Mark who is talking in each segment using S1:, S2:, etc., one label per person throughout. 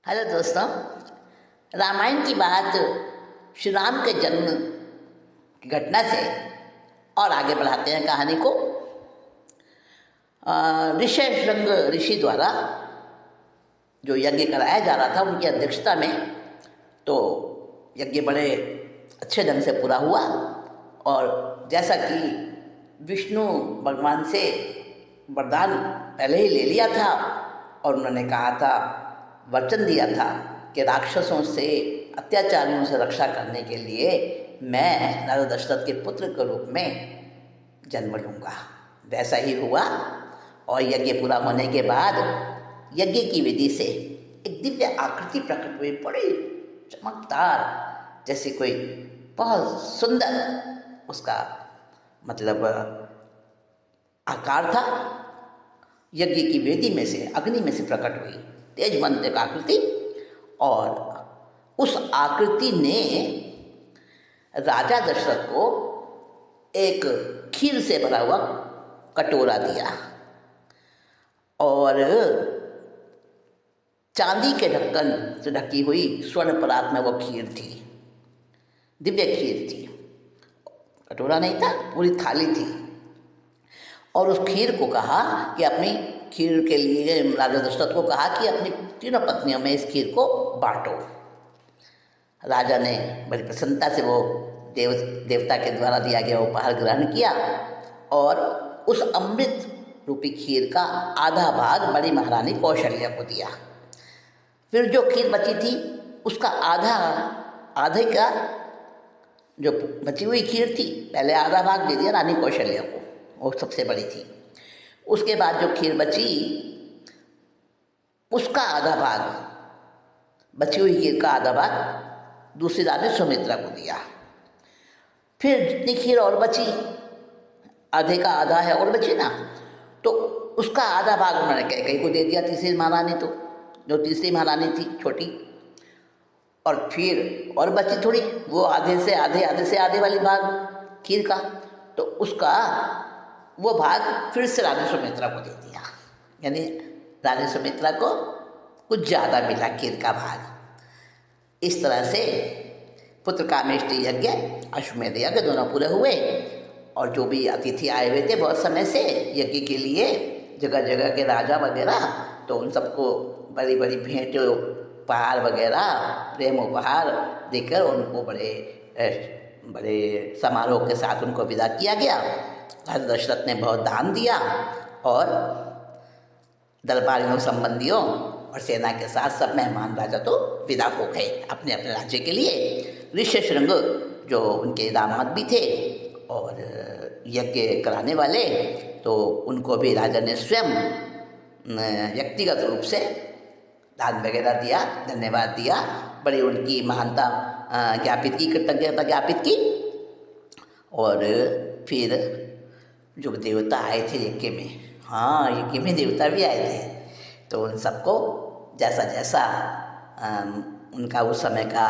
S1: Hello दोस्तों। रामायण की बात श्री राम के जन्म की घटना से और आगे बढ़ाते हैं कहानी को। ऋषिशृंग ऋषि द्वारा जो यज्ञ कराया जा रहा था उनकी अध्यक्षता में, तो यज्ञ बड़े अच्छे ढंग से पूरा हुआ। और जैसा कि विष्णु भगवान से वरदान पहले ही ले लिया था और उन्होंने कहा था, वचन दिया था कि राक्षसों से, अत्याचारियों से रक्षा करने के लिए मैं राजा दशरथ के पुत्र के रूप में जन्म लूँगा, वैसा ही हुआ। और यज्ञ पूरा होने के बाद यज्ञ की विधि से एक दिव्य आकृति प्रकट हुई, बड़ी चमकदार, जैसे कोई बहुत सुंदर उसका मतलब आकार था। यज्ञ की वेदी में से, अग्नि में से प्रकट हुई तेजवंत एक आकृति, और उस आकृति ने राजा दशरथ को एक खीर से भरा हुआ कटोरा दिया और चांदी के ढक्कन से ढकी हुई स्वर्ण परात में वो खीर थी, दिव्य खीर थी। कटोरा नहीं था, पूरी थाली थी। और उस खीर को कहा कि अपनी खीर के लिए राजा दशरथ को कहा कि अपनी तीनों पत्नियों में इस खीर को बांटो। राजा ने बड़ी प्रसन्नता से वो देवता के द्वारा दिया गया उपहार ग्रहण किया और उस अमृत रूपी खीर का आधा भाग बड़ी महारानी कौशल्या को दिया। फिर जो खीर बची थी उसका आधे का जो बची हुई खीर थी, पहले आधा भाग दे दिया रानी कौशल्या को, वो सबसे बड़ी थी। उसके बाद जो खीर बची उसका आधा भाग, बची हुई खीर का आधा भाग दूसरी रानी सुमित्रा को दिया। फिर जितनी खीर और बची, आधे का आधा है और बची ना, तो उसका आधा भाग उन्होंने कैकेयी को दे दिया, तीसरी महारानी, तो जो तीसरी महारानी थी छोटी। और फिर और बची थोड़ी, वो आधे से आधे वाली भाग खीर का, तो उसका वो भाग फिर से रानी सुमित्रा को दे दिया। यानी रानी सुमित्रा को कुछ ज़्यादा मिला खीर का भाग। इस तरह से पुत्र कामेष्टि यज्ञ, अश्वमेध यज्ञ दोनों पूरे हुए। और जो भी अतिथि आए हुए थे बहुत समय से यज्ञ के लिए, जगह जगह के राजा वगैरह, तो उन सबको बड़ी बड़ी भेंट, उपहार वगैरह, प्रेम उपहार देकर उनको बड़े समारोह के साथ उनको विदा किया गया। राजा दशरथ ने बहुत दान दिया और दरबारियों, संबंधियों और सेना के साथ सब मेहमान राजा तो विदा हो गए अपने अपने राज्य के लिए। ऋषिशृंग जो उनके दामाद भी थे और यज्ञ कराने वाले, तो उनको भी राजा ने स्वयं व्यक्तिगत रूप से दान वगैरह दिया, धन्यवाद दिया, बड़ी उनकी महानता ज्ञापित की, कृतज्ञता ज्ञापित की। और फिर जो देवता आए थे यज्ञ में, हाँ यज्ञ में देवता भी आए थे, तो उन सबको जैसा जैसा उनका उस समय का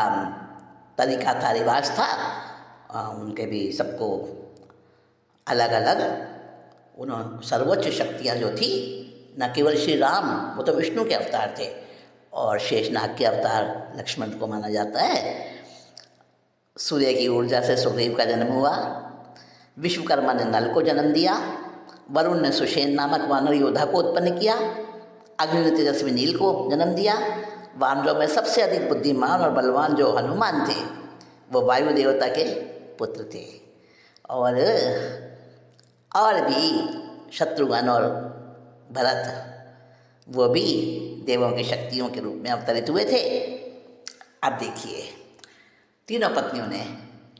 S1: तरीका था, रिवाज था, उनके भी सबको अलग अलग उन्होंने सर्वोच्च शक्तियाँ जो थी, न केवल श्री राम, वो तो विष्णु के अवतार थे, और शेषनाग के अवतार लक्ष्मण को माना जाता है। सूर्य की ऊर्जा से सुग्रीव का जन्म हुआ, विश्वकर्मा ने नल को जन्म दिया, वरुण ने सुषेण नामक वानर योद्धा को उत्पन्न किया, अग्नि ने तेजस्वी नील को जन्म दिया। वानरों में सबसे अधिक बुद्धिमान और बलवान जो हनुमान थे वो वायु देवता के पुत्र थे। और भी शत्रुघ्न और भरत, वो भी देवों की शक्तियों के रूप में अवतरित हुए थे। अब देखिए, तीनों पत्नियों ने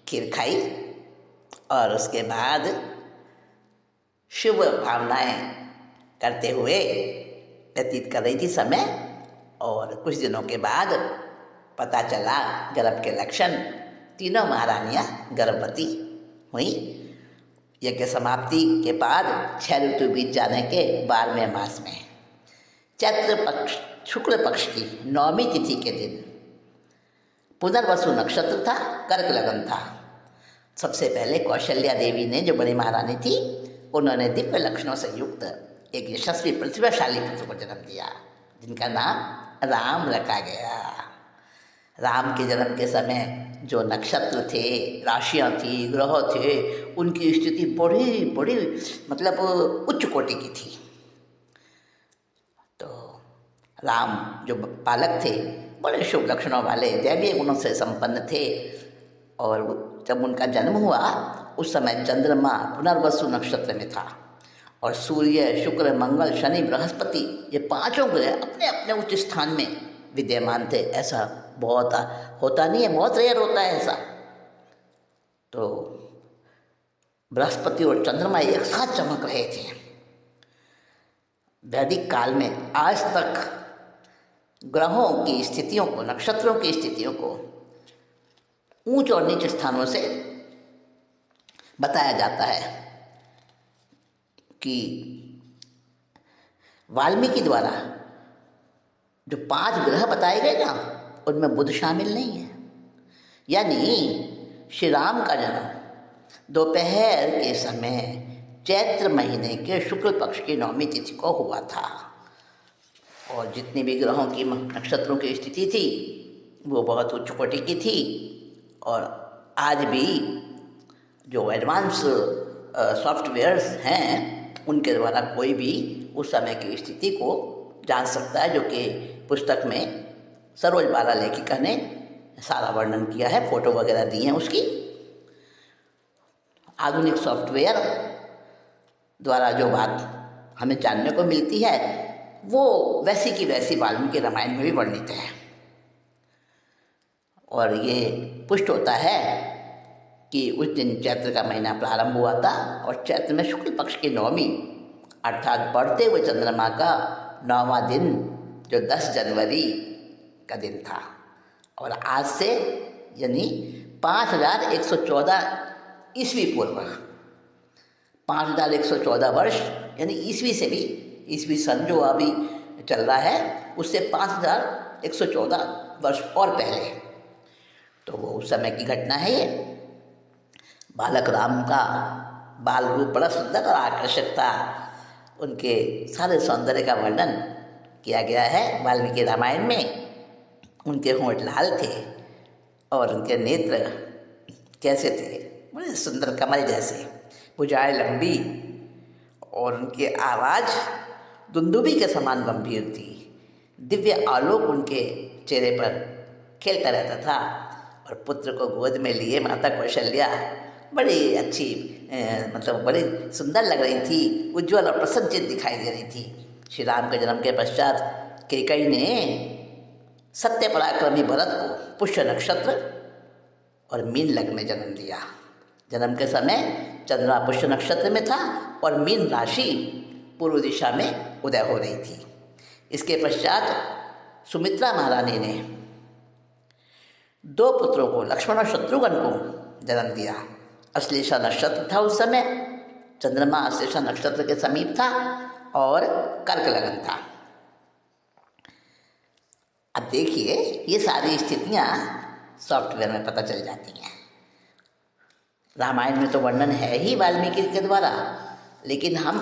S1: खीर खाई और उसके बाद शुभ भावनाएं करते हुए व्यतीत कर रही थी समय। और कुछ दिनों के बाद पता चला गर्भ के लक्षण, तीनों महारानियां गर्भवती हुई। यज्ञ समाप्ति के बाद 6 ऋतु बीत जाने के 12वें मास में चैत्र पक्ष शुक्ल पक्ष की 9वीं तिथि के दिन पुनर्वसु नक्षत्र था, कर्क लगन था। सबसे पहले कौशल्या देवी ने, जो बड़ी महारानी थी, उन्होंने दिव्य लक्षणों से युक्त एक यशस्वी प्रतिभाशाली पुत्र को जन्म दिया, जिनका नाम राम रखा गया। राम के जन्म के समय जो नक्षत्र थे, राशियाँ थी, ग्रह थे, उनकी स्थिति बड़ी बड़ी मतलब उच्च कोटि की थी। तो राम जो बालक थे बड़े शुभ लक्षणों वाले, दैवीय गुणों से संपन्न थे। और जब उनका जन्म हुआ उस समय चंद्रमा पुनर्वसु नक्षत्र में था और सूर्य, शुक्र, मंगल, शनि, बृहस्पति ये पांचों ग्रह अपने अपने उच्च स्थान में विद्यमान थे। ऐसा बहुत होता नहीं है, बहुत रेयर होता है ऐसा। तो बृहस्पति और चंद्रमा एक साथ चमक रहे थे। वैदिक काल में आज तक ग्रहों की स्थितियों को, नक्षत्रों की स्थितियों को ऊंच और नीच स्थानों से बताया जाता है कि वाल्मीकि द्वारा जो 5 ग्रह बताए गए ना, उनमें बुध शामिल नहीं है। यानी श्री राम का जन्म दोपहर के समय चैत्र महीने के शुक्ल पक्ष की 9वीं तिथि को हुआ था। और जितनी भी ग्रहों की, नक्षत्रों की स्थिति थी वो बहुत उच्च कोटि की थी। और आज भी जो एडवांस सॉफ्टवेयर्स हैं उनके द्वारा कोई भी उस समय की स्थिति को जान सकता है, जो कि पुस्तक में सरोज बाला लेखिका ने सारा वर्णन किया है, फोटो वगैरह दी हैं उसकी। आधुनिक सॉफ्टवेयर द्वारा जो बात हमें जानने को मिलती है वो वैसी की वैसी वाल्मीकि रामायण में भी वर्णित है। और ये पुष्ट होता है कि उस दिन चैत्र का महीना प्रारंभ हुआ था और चैत्र में शुक्ल पक्ष की 9वीं अर्थात बढ़ते हुए चंद्रमा का 9वां दिन जो 10 जनवरी का दिन था। और आज से यानी 5114 ईस्वी पूर्व, 5114 वर्ष यानी ईस्वी से भी, ईस्वी सन जो अभी चल रहा है उससे 5114 वर्ष और पहले, तो वो उस समय की घटना है। ये बालक राम का बाल रूप बड़ा सुंदर और आकर्षक था। उनके सारे सौंदर्य का वर्णन किया गया है वाल्मीकि रामायण में। उनके होंठ लाल थे और उनके नेत्र कैसे थे, बड़े सुंदर कमल जैसे, भुजाएं लंबी और उनकी आवाज़ दुंदुभी के समान गंभीर थी। दिव्य आलोक उनके चेहरे पर खेलता रहता था। और पुत्र को गोद में लिए माता कौशल्या बड़ी अच्छी मतलब बड़ी सुंदर लग रही थी, उज्ज्वल और प्रसन्नचित दिखाई दे रही थी। श्री राम के जन्म के पश्चात कैकेयी ने सत्य पराक्रमी भरत को पुष्य नक्षत्र और मीन लग्न में जन्म दिया। जन्म के समय चंद्रमा पुष्य नक्षत्र में था और मीन राशि पूर्व दिशा में उदय हो रही थी। इसके पश्चात सुमित्रा महारानी ने 2 पुत्रों को, लक्ष्मण और शत्रुघ्न को जन्म दिया। अश्लेषा नक्षत्र था उस समय, चंद्रमा अश्लेषा नक्षत्र के समीप था और कर्क लगन था। अब देखिए ये सारी स्थितियाँ सॉफ्टवेयर में पता चल जाती हैं। रामायण में तो वर्णन है ही वाल्मीकि के द्वारा, लेकिन हम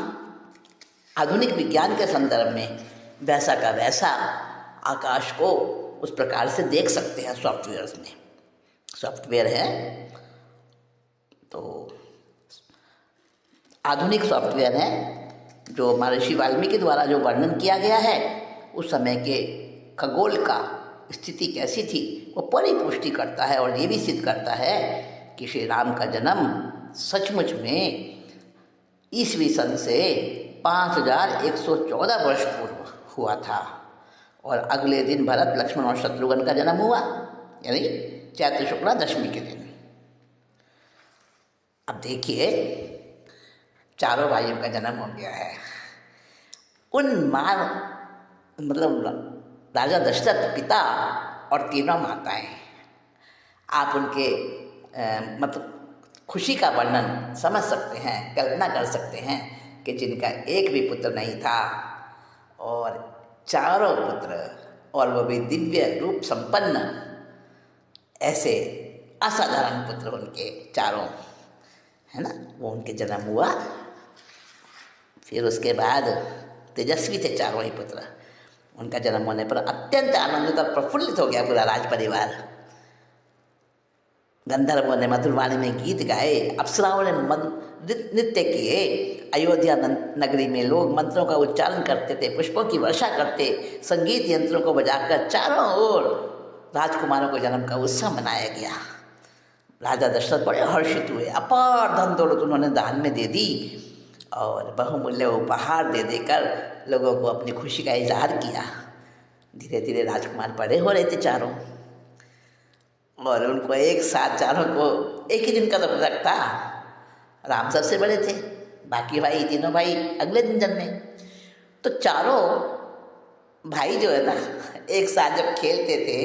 S1: आधुनिक विज्ञान के संदर्भ में वैसा का वैसा आकाश को उस प्रकार से देख सकते हैं। सॉफ्टवेयर्स में सॉफ्टवेयर है तो आधुनिक सॉफ्टवेयर है जो महर्षि वाल्मीकि द्वारा जो वर्णन किया गया है उस समय के खगोल का स्थिति कैसी थी वो परिपुष्टि करता है। और ये भी सिद्ध करता है कि श्री राम का जन्म सचमुच में ईस्वी सन से 5114 वर्ष पूर्व हुआ था। और अगले दिन भरत, लक्ष्मण और शत्रुघ्न का जन्म हुआ, यानी चैत्र शुक्ला दशमी के दिन। अब देखिए चारों भाइयों का जन्म हो गया है। उन मतलब राजा दशरथ पिता और तीनों माताएं, आप उनके मतलब खुशी का वर्णन समझ सकते हैं, कल्पना कर सकते हैं कि जिनका एक भी पुत्र नहीं था और चारों पुत्र, और वो भी दिव्य रूप संपन्न, ऐसे असाधारण पुत्र उनके चारों, है ना, वो उनके जन्म हुआ। फिर उसके बाद तेजस्वी थे चारों ही पुत्र। उनका जन्म होने पर अत्यंत आनंदित और प्रफुल्लित हो गया पूरा राज परिवार। गंधर्वों ने मधुरवाणी में गीत गाए, अप्सराओं ने नृत्य किए। अयोध्या नगरी में लोग मंत्रों का उच्चारण करते थे, पुष्पों की वर्षा करते, संगीत यंत्रों को बजाकर चारों ओर राजकुमारों को जन्म का उत्सव मनाया गया। राजा दशरथ बड़े हर्षित हुए, अपार धन दौलत उन्होंने दान में दे दी और बहुमूल्य उपहार दे देकर लोगों को अपनी खुशी का इजहार किया। धीरे धीरे राजकुमार बड़े हो रहे थे चारों, और उनको एक साथ चारों को एक ही दिन का तो पता था। राम सबसे बड़े थे, बाकी भाई तीनों भाई अगले दिन जन्मे। तो चारों भाई जो है ना, एक साथ जब खेलते थे,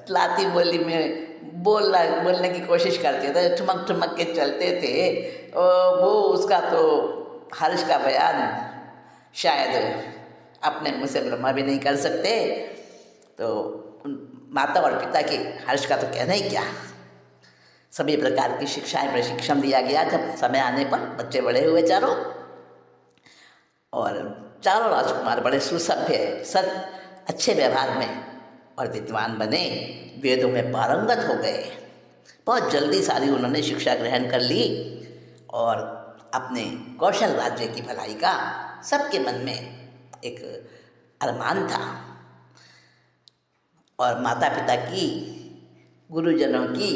S1: लाती बोली में बोलने की कोशिश करते थे, ठुमक ठुमक के चलते थे, वो उसका तो हर्ष का बयान शायद अपने मुँह से ब्रह्मा भी नहीं कर सकते। तो माता और पिता के हर्ष का तो कहना ही क्या। सभी प्रकार की शिक्षाएं प्रशिक्षण दिया गया। जब समय आने पर बच्चे बड़े हुए चारों, और चारों राजकुमार बड़े सुसभ्य, अच्छे व्यवहार में और विद्वान बने, वेदों में पारंगत हो गए। बहुत जल्दी सारी उन्होंने शिक्षा ग्रहण कर ली और अपने कौशल राज्य की भलाई का सबके मन में एक अरमान था। और माता पिता की, गुरुजनों की,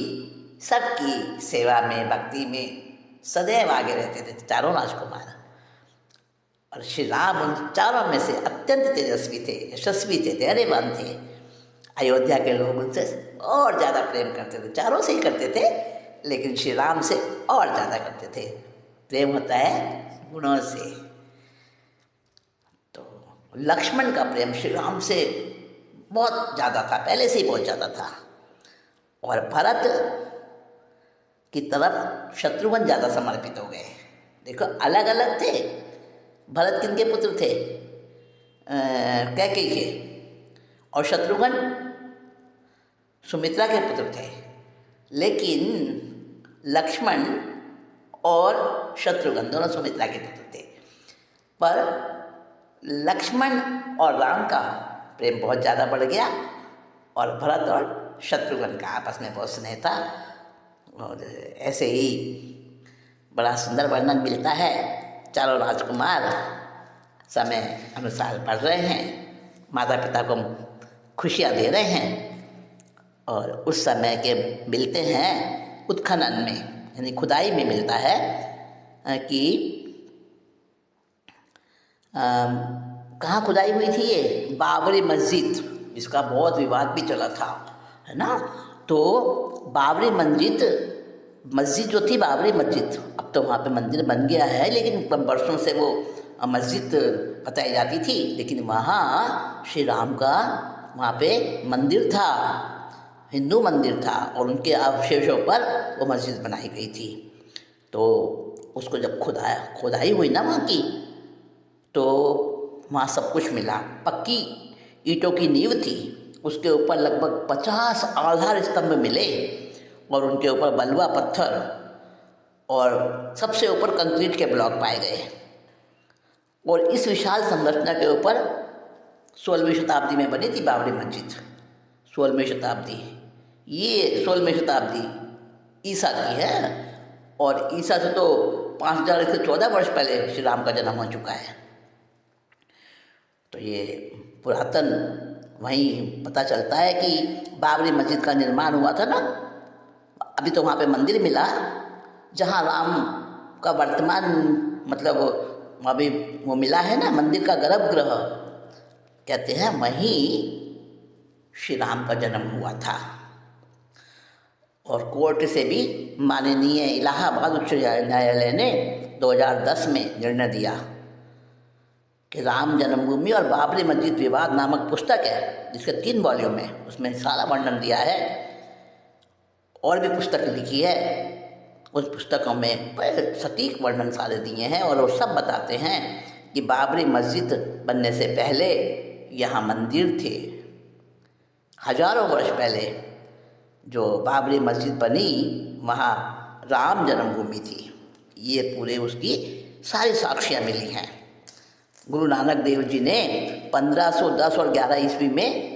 S1: सबकी सेवा में, भक्ति में सदैव आगे रहते थे चारों राजकुमार। और श्री राम उन चारों में से अत्यंत तेजस्वी थे, यशस्वी थे, धैर्यवान थे। अयोध्या के लोग उनसे और ज़्यादा प्रेम करते थे, चारों से ही करते थे, लेकिन श्री राम से और ज़्यादा करते थे। प्रेम होता है गुणों से। तो लक्ष्मण का प्रेम श्री राम से बहुत ज़्यादा था, पहले से ही बहुत ज़्यादा था। और भरत की तरफ शत्रुघ्न ज़्यादा समर्पित हो गए। देखो, अलग अलग थे। भरत किनके पुत्र थे? कैकेयी के। और शत्रुघ्न सुमित्रा के पुत्र थे। लेकिन लक्ष्मण और शत्रुघ्न दोनों सुमित्रा के पुत्र थे। पर लक्ष्मण और राम का प्रेम बहुत ज़्यादा बढ़ गया, और भरत और शत्रुघ्न का आपस में बहुत स्नेह था। और ऐसे ही बड़ा सुंदर वर्णन मिलता है। चारों राजकुमार समय अनुसार बढ़ रहे हैं, माता पिता को खुशियाँ दे रहे हैं, और उस समय के मिलते हैं उत्खनन में, यानी खुदाई में मिलता है कि कहाँ खुदाई हुई थी? ये बाबरी मस्जिद, जिसका बहुत विवाद भी चला था, है ना। तो बाबरी मस्जिद जो थी, बाबरी मस्जिद, अब तो वहाँ पे मंदिर बन गया है, लेकिन बरसों से वो मस्जिद बताई जाती थी। लेकिन वहाँ श्री राम का वहाँ पे मंदिर था, हिंदू मंदिर था, और उनके अवशेषों पर वो मस्जिद बनाई गई थी। तो उसको जब खुदाई हुई ना वहाँ की, तो वहाँ सब कुछ मिला। पक्की ईंटों की नींव थी, उसके ऊपर लगभग 50 आधार स्तंभ मिले, और उनके ऊपर बलुआ पत्थर और सबसे ऊपर कंक्रीट के ब्लॉक पाए गए। और इस विशाल संरचना के ऊपर 16वीं शताब्दी में बनी थी बाबरी मस्जिद। 16वीं शताब्दी, ये 16वीं शताब्दी ईसा की है, और ईसा से तो 5114 वर्ष पहले श्री राम का जन्म हो चुका है। तो ये पुरातन वहीं पता चलता है कि बाबरी मस्जिद का निर्माण हुआ था ना। अभी तो वहाँ पे मंदिर मिला, जहाँ राम का वर्तमान मतलब अभी वो मिला है ना, मंदिर का गर्भगृह कहते हैं, वहीं श्री राम का जन्म हुआ था। और कोर्ट से भी माननीय इलाहाबाद उच्च न्यायालय ने 2010 में निर्णय दिया कि राम जन्मभूमि और बाबरी मस्जिद विवाद नामक पुस्तक है, जिसके 3 वॉल्यूम है, उसमें सारा वर्णन दिया है। और भी पुस्तक लिखी है, उस पुस्तकों में सटीक वर्णन सारे दिए हैं, और वो सब बताते हैं कि बाबरी मस्जिद बनने से पहले यहाँ मंदिर थे। हजारों वर्ष पहले जो बाबरी मस्जिद बनी, वहाँ राम जन्मभूमि थी। ये पूरे उसकी सारी साक्ष्याँ मिली हैं। गुरु नानक देव जी ने 1510 और 11 ईस्वी में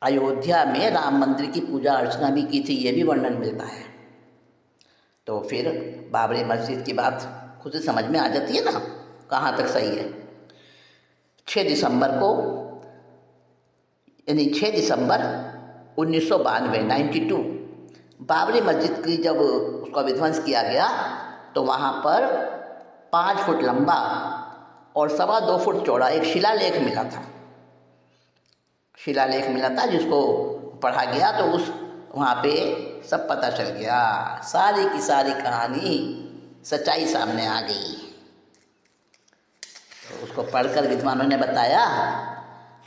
S1: अयोध्या में राम मंदिर की पूजा अर्चना भी की थी, ये भी वर्णन मिलता है। तो फिर बाबरी मस्जिद की बात खुद से समझ में आ जाती है ना कहाँ तक सही है। 6 दिसंबर को, यानी 6 दिसंबर 1992 बाबरी मस्जिद की जब उसका विध्वंस किया गया तो वहाँ पर 5 फुट लंबा और 2.25 फुट चौड़ा एक शिलालेख मिला था। शिलालेख मिला था जिसको पढ़ा गया तो उस वहाँ पे सब पता चल गया, सारी की सारी कहानी सच्चाई सामने आ गई। तो उसको पढ़कर विद्वानों ने बताया,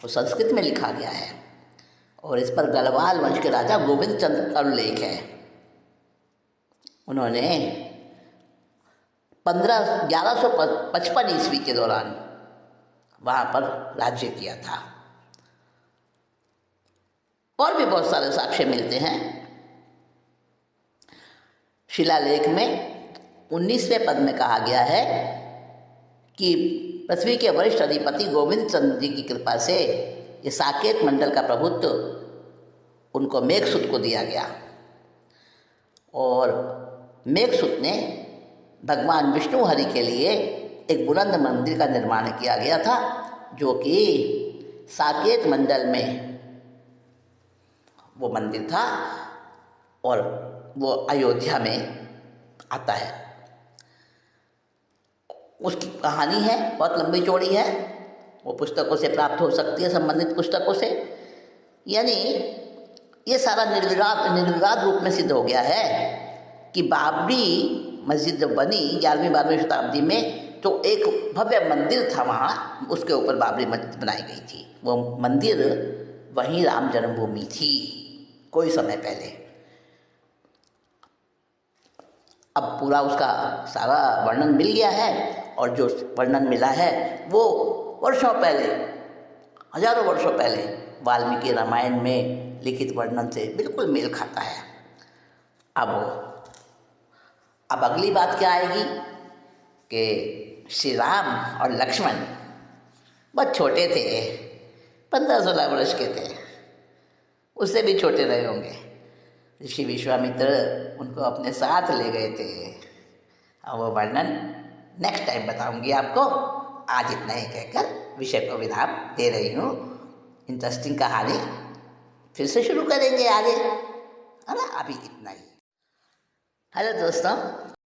S1: वो संस्कृत में लिखा गया है और इस पर गढ़वाल वंश के राजा गोविंद चंद्र का उल्लेख है। उन्होंने 1155 ईस्वी के दौरान वहाँ पर राज्य किया था। और भी बहुत सारे साक्ष्य मिलते हैं। शिलालेख में 19वें पद में कहा गया है कि पृथ्वी के वरिष्ठ अधिपति गोविंद चंद्र जी की कृपा से ये साकेत मंडल का प्रभुत्व उनको मेघसुत को दिया गया और मेघसुत ने भगवान विष्णु हरि के लिए एक बुलंद मंदिर का निर्माण किया गया था जो कि साकेत मंडल में वो मंदिर था और वो अयोध्या में आता है। उसकी कहानी है, बहुत लंबी चौड़ी है, वो पुस्तकों से प्राप्त हो सकती है, संबंधित पुस्तकों से। यानी ये सारा निर्विवाद रूप में सिद्ध हो गया है कि बाबरी मस्जिद जब बनी 11वीं-12वीं शताब्दी में तो एक भव्य मंदिर था वहाँ, उसके ऊपर बाबरी मस्जिद बनाई गई थी। वो मंदिर वहीं राम जन्मभूमि थी कोई समय पहले। अब पूरा उसका सारा वर्णन मिल गया है और जो वर्णन मिला है वो वर्षों पहले, हजारों वर्षों पहले वाल्मीकि रामायण में लिखित वर्णन से बिल्कुल मेल खाता है। अब अगली बात क्या आएगी कि श्री राम और लक्ष्मण बहुत छोटे थे, 15-16 वर्ष के थे, उससे भी छोटे रहे होंगे। ऋषि विश्वामित्र उनको अपने साथ ले गए थे। अब वो वर्णन नेक्स्ट टाइम बताऊंगी आपको। आज इतना ही कहकर विषय को विराम दे रही हूँ। इंटरेस्टिंग कहानी फिर से शुरू करेंगे आगे, है ना। अभी इतना ही। हेलो दोस्तों,